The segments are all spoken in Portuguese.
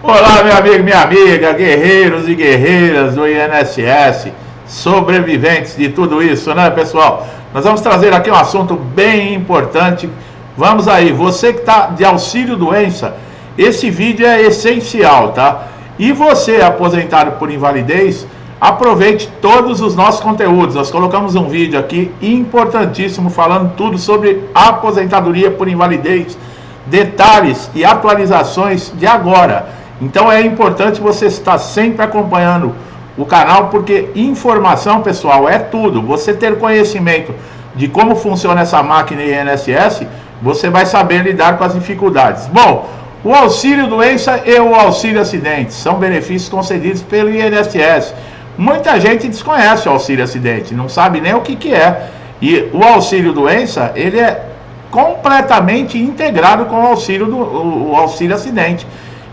Olá, meu amigo, minha amiga, guerreiros e guerreiras do INSS, sobreviventes de tudo isso, né, pessoal? Nós vamos trazer aqui um assunto bem importante. Vamos aí, você que está de auxílio doença, esse vídeo é essencial, tá? E você, aposentado por invalidez, aproveite todos os nossos conteúdos. Nós colocamos um vídeo aqui importantíssimo falando tudo sobre aposentadoria por invalidez, detalhes e atualizações de agora. Então é importante você estar sempre acompanhando o canal, porque informação, pessoal, é tudo. Você ter conhecimento de como funciona essa máquina INSS, você vai saber lidar com as dificuldades. Bom, o auxílio doença e o auxílio acidente são benefícios concedidos pelo INSS. Muita gente desconhece o auxílio acidente, não sabe nem o que é. E o auxílio doença, ele é completamente integrado com o auxílio acidente.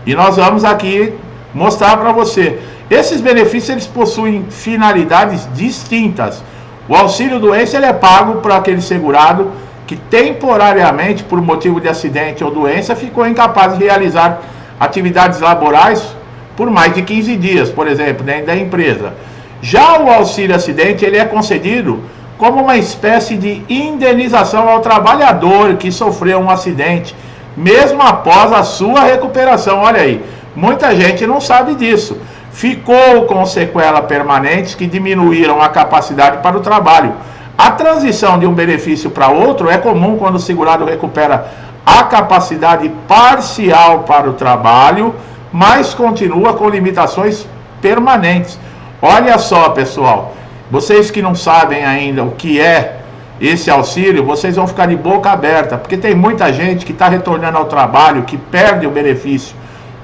E nós vamos aqui mostrar para você. Esses benefícios, eles possuem finalidades distintas. O auxílio doença, ele é pago para aquele segurado que temporariamente, por motivo de acidente ou doença, ficou incapaz de realizar atividades laborais por mais de 15 dias, por exemplo, dentro da empresa. Já o auxílio acidente, ele é concedido como uma espécie de indenização ao trabalhador que sofreu um acidente, mesmo após a sua recuperação. Olha aí, muita gente não sabe disso. Ficou com sequelas permanentes que diminuíram a capacidade para o trabalho. A transição de um benefício para outro é comum quando o segurado recupera a capacidade parcial para o trabalho, mas continua com limitações permanentes. Olha só, pessoal, vocês que não sabem ainda o que é esse auxílio, vocês vão ficar de boca aberta, porque tem muita gente que está retornando ao trabalho, que perde o benefício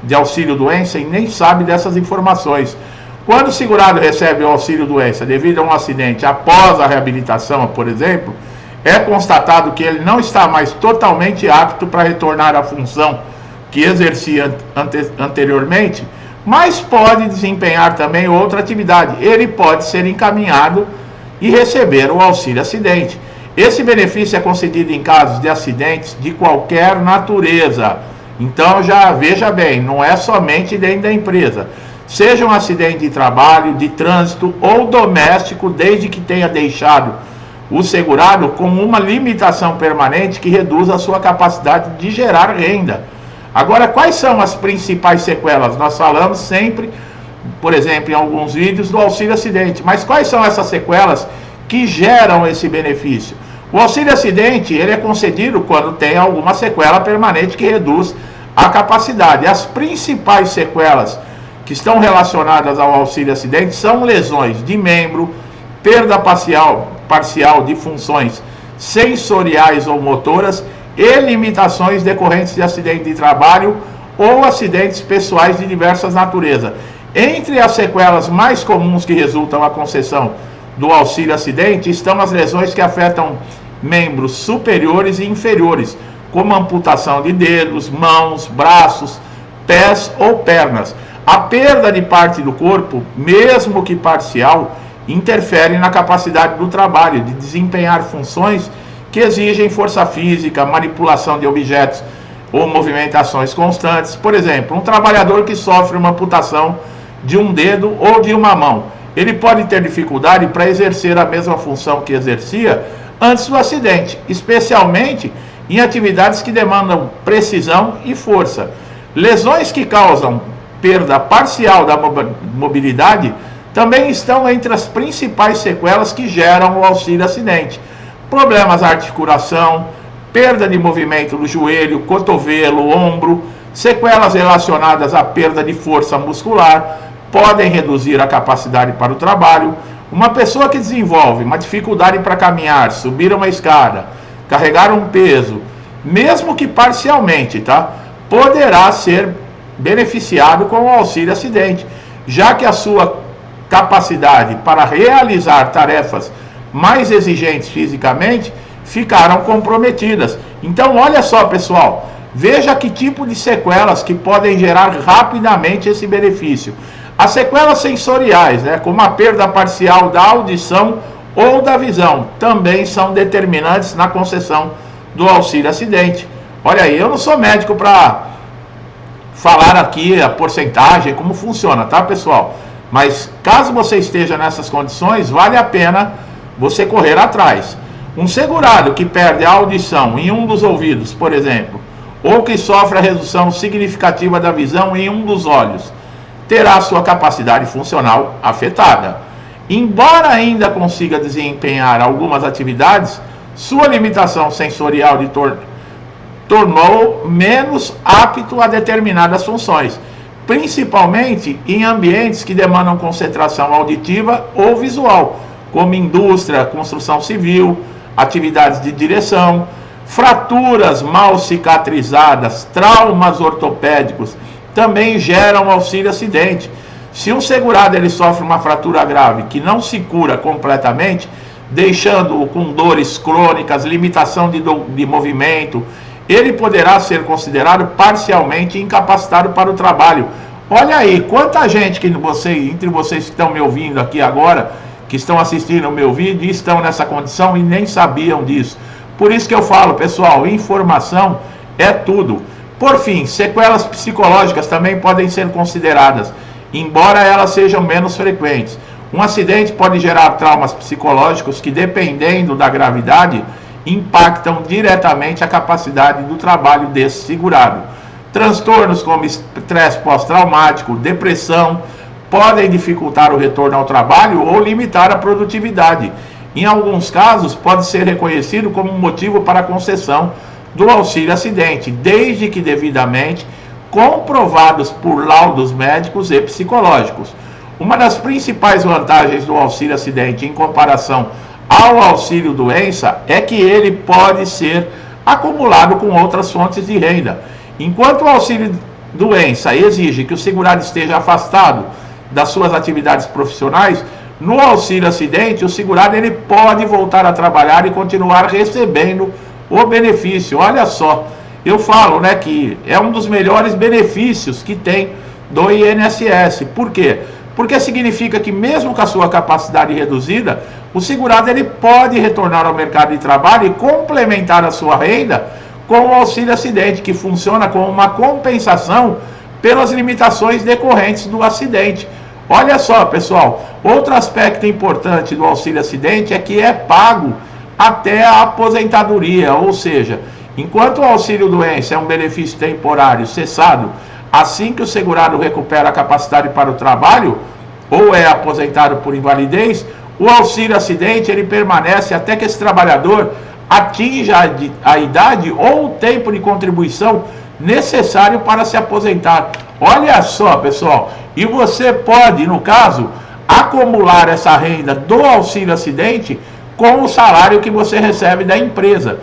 de auxílio doença e nem sabe dessas informações. Quando o segurado recebe o auxílio doença devido a um acidente após a reabilitação, por exemplo, é constatado que ele não está mais totalmente apto para retornar à função que exercia anteriormente, mas pode desempenhar também outra atividade. Ele pode ser encaminhado e receber o auxílio acidente. Esse benefício é concedido em casos de acidentes de qualquer natureza. Então já veja bem, não é somente dentro da empresa. Seja um acidente de trabalho, de trânsito ou doméstico, desde que tenha deixado o segurado com uma limitação permanente que reduz a sua capacidade de gerar renda. Agora, quais são as principais sequelas? Nós falamos sempre, por exemplo, em alguns vídeos, do auxílio acidente. Mas quais são essas sequelas que geram esse benefício? O auxílio acidente, ele é concedido quando tem alguma sequela permanente que reduz a capacidade. As principais sequelas que estão relacionadas ao auxílio acidente são lesões de membro, perda parcial de funções sensoriais ou motoras e limitações decorrentes de acidente de trabalho ou acidentes pessoais de diversas naturezas. Entre as sequelas mais comuns que resultam da concessão do auxílio acidente estão as lesões que afetam membros superiores e inferiores, como amputação de dedos, mãos, braços, pés ou pernas. A perda de parte do corpo, mesmo que parcial, interfere na capacidade do trabalho de desempenhar funções que exigem força física, manipulação de objetos ou movimentações constantes. Por exemplo, um trabalhador que sofre uma amputação de um dedo ou de uma mão, ele pode ter dificuldade para exercer a mesma função que exercia antes do acidente, especialmente em atividades que demandam precisão e força. Lesões que causam perda parcial da mobilidade também estão entre as principais sequelas que geram o auxílio acidente. Problemas na articulação, perda de movimento do joelho, cotovelo, ombro, sequelas relacionadas à perda de força muscular, podem reduzir a capacidade para o trabalho. Uma pessoa que desenvolve uma dificuldade para caminhar, subir uma escada, carregar um peso, mesmo que parcialmente, tá? Poderá ser beneficiado com o auxílio acidente, já que a sua capacidade para realizar tarefas mais exigentes fisicamente ficaram comprometidas. Então, olha só, pessoal, veja que tipo de sequelas que podem gerar rapidamente esse benefício. As sequelas sensoriais, como a perda parcial da audição ou da visão, também são determinantes na concessão do auxílio acidente. Olha aí, eu não sou médico para falar aqui a porcentagem, como funciona, tá, pessoal? Mas caso você esteja nessas condições, vale a pena você correr atrás. Um segurado que perde a audição em um dos ouvidos, por exemplo, ou que sofre a redução significativa da visão em um dos olhos, terá sua capacidade funcional afetada. Embora ainda consiga desempenhar algumas atividades, sua limitação sensorial tornou menos apto a determinadas funções, principalmente em ambientes que demandam concentração auditiva ou visual, como indústria, construção civil, atividades de direção. Fraturas mal cicatrizadas, traumas ortopédicos também geram auxílio-acidente. Se um segurado ele sofre uma fratura grave que não se cura completamente, deixando-o com dores crônicas, limitação de movimento, ele poderá ser considerado parcialmente incapacitado para o trabalho. Olha aí, quanta gente que entre vocês que estão me ouvindo aqui agora, que estão assistindo o meu vídeo, estão nessa condição e nem sabiam disso. Por isso que eu falo, pessoal, informação é tudo. Por fim, sequelas psicológicas também podem ser consideradas, embora elas sejam menos frequentes. Um acidente pode gerar traumas psicológicos que, dependendo da gravidade, impactam diretamente a capacidade do trabalho desse segurado. Transtornos como estresse pós-traumático, depressão, podem dificultar o retorno ao trabalho ou limitar a produtividade. Em alguns casos, pode ser reconhecido como um motivo para a concessão do auxílio-acidente, desde que devidamente comprovados por laudos médicos e psicológicos. Uma das principais vantagens do auxílio-acidente em comparação ao auxílio-doença é que ele pode ser acumulado com outras fontes de renda. Enquanto o auxílio-doença exige que o segurado esteja afastado das suas atividades profissionais, no auxílio-acidente, o segurado ele pode voltar a trabalhar e continuar recebendo o benefício. Olha só, eu falo, né, que é um dos melhores benefícios que tem do INSS. Por quê? Porque significa que mesmo com a sua capacidade reduzida, o segurado ele pode retornar ao mercado de trabalho e complementar a sua renda com o auxílio-acidente, que funciona como uma compensação pelas limitações decorrentes do acidente. Olha só, pessoal, outro aspecto importante do auxílio-acidente é que é pago até a aposentadoria, ou seja, enquanto o auxílio-doença é um benefício temporário cessado assim que o segurado recupera a capacidade para o trabalho ou é aposentado por invalidez, o auxílio-acidente ele permanece até que esse trabalhador atinja a idade ou o tempo de contribuição necessário para se aposentar. Olha só, pessoal, e você pode, no caso, acumular essa renda do auxílio-acidente com o salário que você recebe da empresa.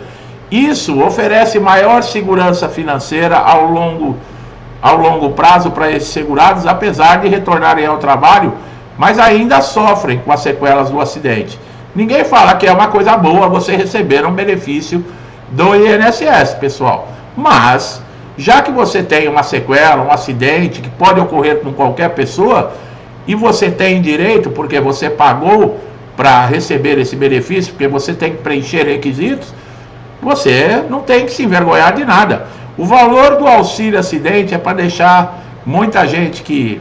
Isso oferece maior segurança financeira ao longo prazo para esses segurados, apesar de retornarem ao trabalho, mas ainda sofrem com as sequelas do acidente. Ninguém fala que é uma coisa boa você receber um benefício do INSS, pessoal. Mas, já que você tem uma sequela, um acidente, que pode ocorrer com qualquer pessoa, e você tem direito, porque você pagou para receber esse benefício, porque você tem que preencher requisitos, você não tem que se envergonhar de nada. O valor do auxílio-acidente é para deixar muita gente que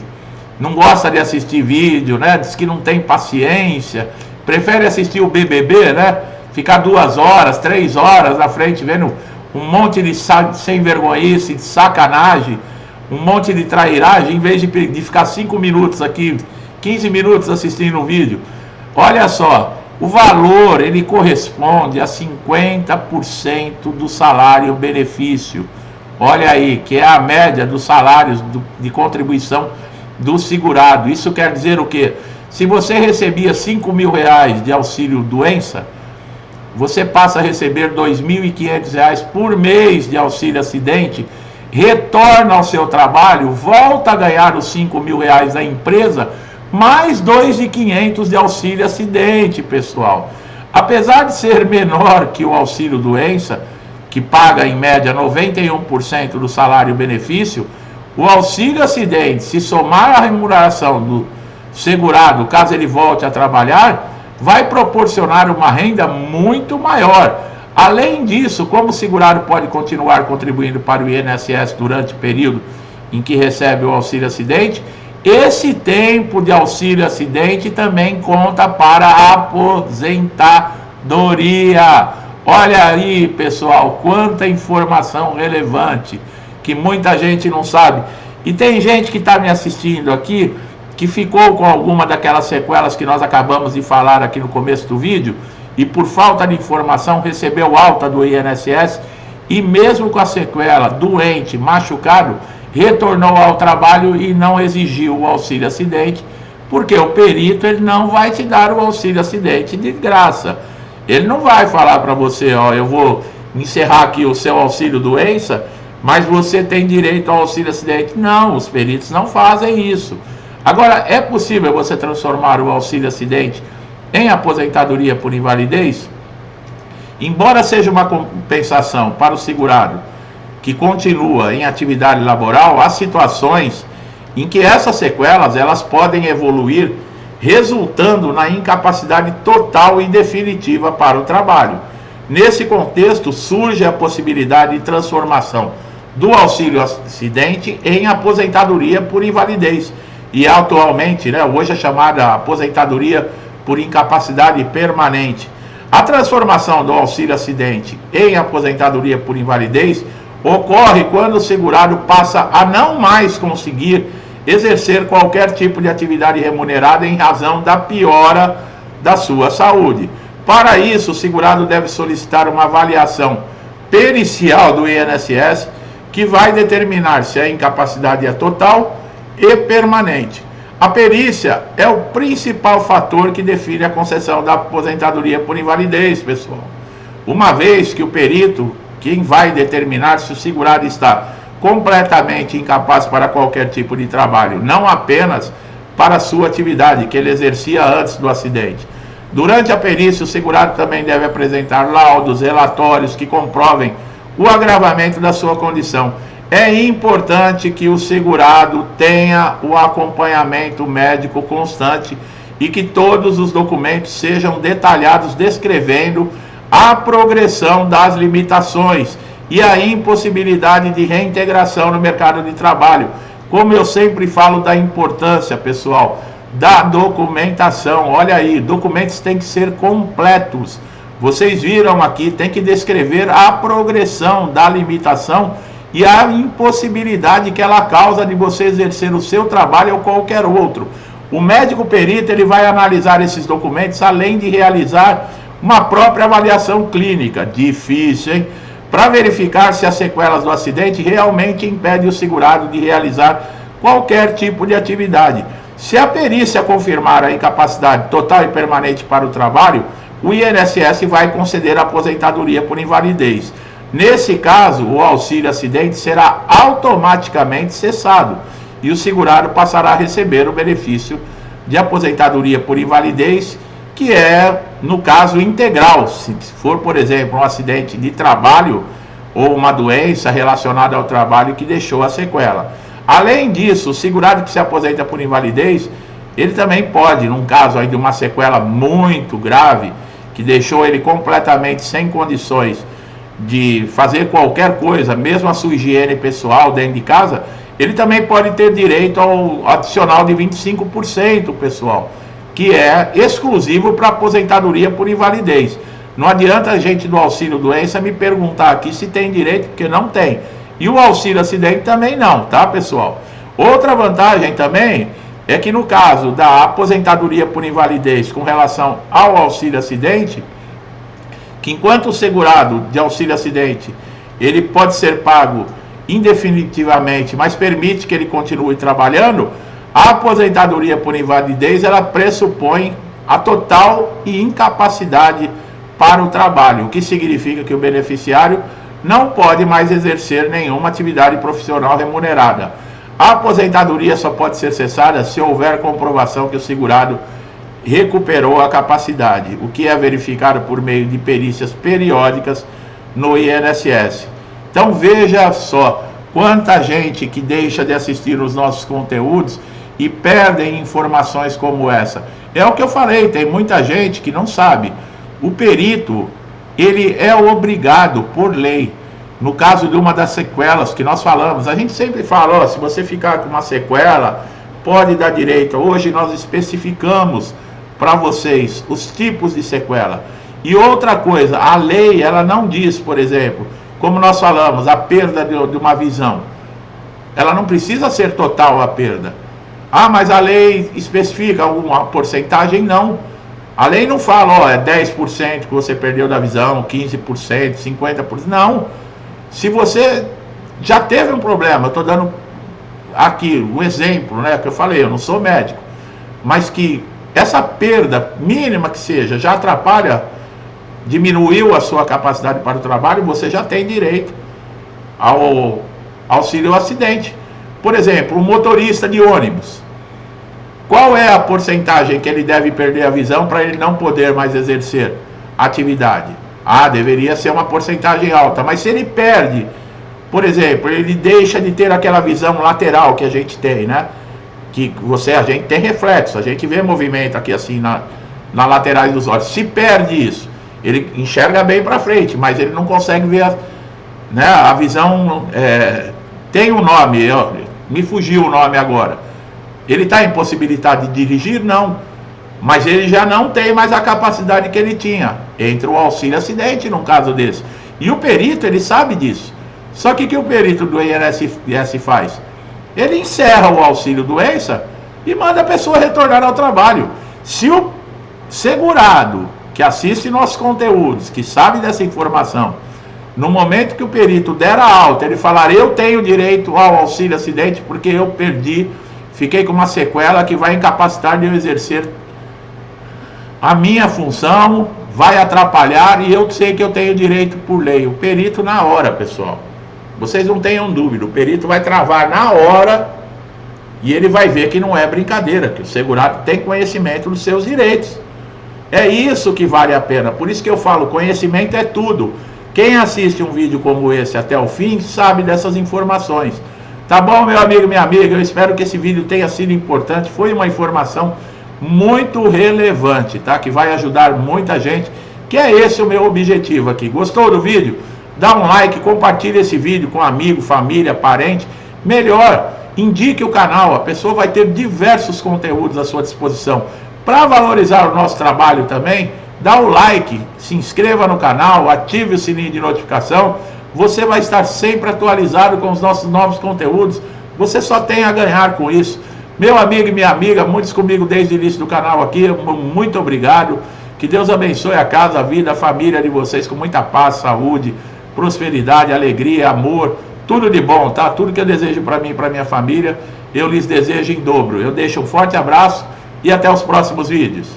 não gosta de assistir vídeo, né? Diz que não tem paciência, prefere assistir o BBB, né? Ficar 2 horas, 3 horas na frente vendo um monte de sem vergonhice, de sacanagem, um monte de trairagem, em vez de ficar 5 minutos aqui, 15 minutos assistindo um vídeo. Olha só, o valor ele corresponde a 50% do salário benefício. Olha aí, que é a média dos salários de contribuição do segurado. Isso quer dizer o quê? Se você recebia R$5.000 de auxílio doença, você passa a receber R$2.500 por mês de auxílio acidente, retorna ao seu trabalho, volta a ganhar os R$5.000 da empresa, mais R$2.500 de auxílio acidente, pessoal. Apesar de ser menor que o auxílio doença, que paga em média 91% do salário benefício, o auxílio acidente, se somar a remuneração do segurado, caso ele volte a trabalhar, vai proporcionar uma renda muito maior. Além disso, como o segurado pode continuar contribuindo para o INSS durante o período em que recebe o auxílio acidente, esse tempo de auxílio acidente também conta para a aposentadoria. Olha aí, pessoal, quanta informação relevante que muita gente não sabe. E tem gente que está me assistindo aqui que ficou com alguma daquelas sequelas que nós acabamos de falar aqui no começo do vídeo e por falta de informação recebeu alta do INSS e mesmo com a sequela, doente, machucado, retornou ao trabalho e não exigiu o auxílio acidente, porque o perito ele não vai te dar o auxílio acidente de graça. Ele não vai falar para você, ó, eu vou encerrar aqui o seu auxílio doença, mas você tem direito ao auxílio acidente. Não, os peritos não fazem isso. Agora, é possível você transformar o auxílio acidente em aposentadoria por invalidez? Embora seja uma compensação para o segurado que continua em atividade laboral, há situações em que essas sequelas elas podem evoluir, resultando na incapacidade total e definitiva para o trabalho. Nesse contexto, surge a possibilidade de transformação do auxílio acidente em aposentadoria por invalidez. E atualmente, hoje é chamada aposentadoria por incapacidade permanente. A transformação do auxílio acidente em aposentadoria por invalidez ocorre quando o segurado passa a não mais conseguir exercer qualquer tipo de atividade remunerada em razão da piora da sua saúde. Para isso, o segurado deve solicitar uma avaliação pericial do INSS que vai determinar se a incapacidade é total e permanente. A perícia é o principal fator que define a concessão da aposentadoria por invalidez, pessoal. Uma vez que o perito, quem vai determinar se o segurado está completamente incapaz para qualquer tipo de trabalho, não apenas para a sua atividade que ele exercia antes do acidente. Durante a perícia, o segurado também deve apresentar laudos, relatórios que comprovem o agravamento da sua condição. É importante que o segurado tenha o acompanhamento médico constante e que todos os documentos sejam detalhados descrevendo a progressão das limitações e a impossibilidade de reintegração no mercado de trabalho. Como eu sempre falo da importância, pessoal, da documentação. Olha aí, documentos têm que ser completos. Vocês viram aqui, tem que descrever a progressão da limitação e a impossibilidade que ela causa de você exercer o seu trabalho ou qualquer outro. O médico perito ele vai analisar esses documentos além de realizar uma própria avaliação clínica, difícil, hein? Para verificar se as sequelas do acidente realmente impedem o segurado de realizar qualquer tipo de atividade. Se a perícia confirmar a incapacidade total e permanente para o trabalho, o INSS vai conceder a aposentadoria por invalidez. Nesse caso, o auxílio acidente será automaticamente cessado e o segurado passará a receber o benefício de aposentadoria por invalidez, que é, no caso, integral. Se for, por exemplo, um acidente de trabalho ou uma doença relacionada ao trabalho que deixou a sequela. Além disso, o segurado que se aposenta por invalidez, ele também pode, num caso aí de uma sequela muito grave, que deixou ele completamente sem condições de fazer qualquer coisa, mesmo a sua higiene pessoal dentro de casa, ele também pode ter direito ao adicional de 25%, pessoal, que é exclusivo para aposentadoria por invalidez. Não adianta a gente do auxílio doença me perguntar aqui se tem direito, porque não tem. E o auxílio acidente também não, tá, pessoal? Outra vantagem também é que no caso da aposentadoria por invalidez com relação ao auxílio acidente, que enquanto o segurado de auxílio acidente, ele pode ser pago indefinitivamente, mas permite que ele continue trabalhando, a aposentadoria por invalidez, ela pressupõe a total incapacidade para o trabalho, o que significa que o beneficiário não pode mais exercer nenhuma atividade profissional remunerada. A aposentadoria só pode ser cessada se houver comprovação que o segurado recuperou a capacidade, o que é verificado por meio de perícias periódicas no INSS. Então veja só quanta gente que deixa de assistir os nossos conteúdos e perdem informações como essa. É o que eu falei, tem muita gente que não sabe. O perito, ele é obrigado por lei No caso de uma das sequelas que nós falamos, a gente sempre fala, ó, se você ficar com uma sequela, pode dar direito. Hoje nós especificamos para vocês os tipos de sequela. E outra coisa, a lei, ela não diz, por exemplo, como nós falamos, a perda de uma visão. Ela não precisa ser total a perda. Ah, mas a lei especifica alguma porcentagem? Não. A lei não fala, ó, é 10% que você perdeu da visão, 15%, 50%. Não. Se você já teve um problema, eu estou dando aqui um exemplo, né, que eu falei, eu não sou médico, mas que essa perda mínima que seja já atrapalha, diminuiu a sua capacidade para o trabalho, você já tem direito ao auxílio acidente. Por exemplo, um motorista de ônibus, qual é a porcentagem que ele deve perder a visão para ele não poder mais exercer atividade? Ah, deveria ser uma porcentagem alta, mas se ele perde, por exemplo, ele deixa de ter aquela visão lateral que a gente tem, né? Que a gente tem reflexo, a gente vê movimento aqui assim na laterais dos olhos. Se perde isso, ele enxerga bem para frente, mas ele não consegue ver, né? A visão tem um nome, me fugiu o nome agora. Ele está impossibilitado de dirigir? Não. Mas ele já não tem mais a capacidade que ele tinha. Entra o auxílio acidente num caso desse. E o perito, ele sabe disso. Só que o que o perito do INSS faz? Ele encerra o auxílio doença e manda a pessoa retornar ao trabalho. Se o segurado que assiste nossos conteúdos, que sabe dessa informação, no momento que o perito der a alta, ele falar, eu tenho direito ao auxílio acidente porque eu perdi, fiquei com uma sequela que vai incapacitar de eu exercer a minha função, vai atrapalhar e eu sei que eu tenho direito por lei. O perito na hora, pessoal. Vocês não tenham dúvida, o perito vai travar na hora e ele vai ver que não é brincadeira, que o segurado tem conhecimento dos seus direitos. É isso que vale a pena. Por isso que eu falo, conhecimento é tudo. Quem assiste um vídeo como esse até o fim sabe dessas informações. Tá bom, meu amigo, minha amiga? Eu espero que esse vídeo tenha sido importante. Foi uma informação muito relevante, tá? Que vai ajudar muita gente, que é esse o meu objetivo aqui. Gostou do vídeo? Dá um like, compartilhe esse vídeo com amigo, família, parente. Melhor, indique o canal. A pessoa vai ter diversos conteúdos à sua disposição. Para valorizar o nosso trabalho também, dá o like, se inscreva no canal, ative o sininho de notificação. Você vai estar sempre atualizado com os nossos novos conteúdos. Você só tem a ganhar com isso. Meu amigo e minha amiga, muitos comigo desde o início do canal aqui, muito obrigado. Que Deus abençoe a casa, a vida, a família de vocês com muita paz, saúde, prosperidade, alegria, amor, tudo de bom, tá? Tudo que eu desejo para mim e para minha família, eu lhes desejo em dobro. Eu deixo um forte abraço e até os próximos vídeos.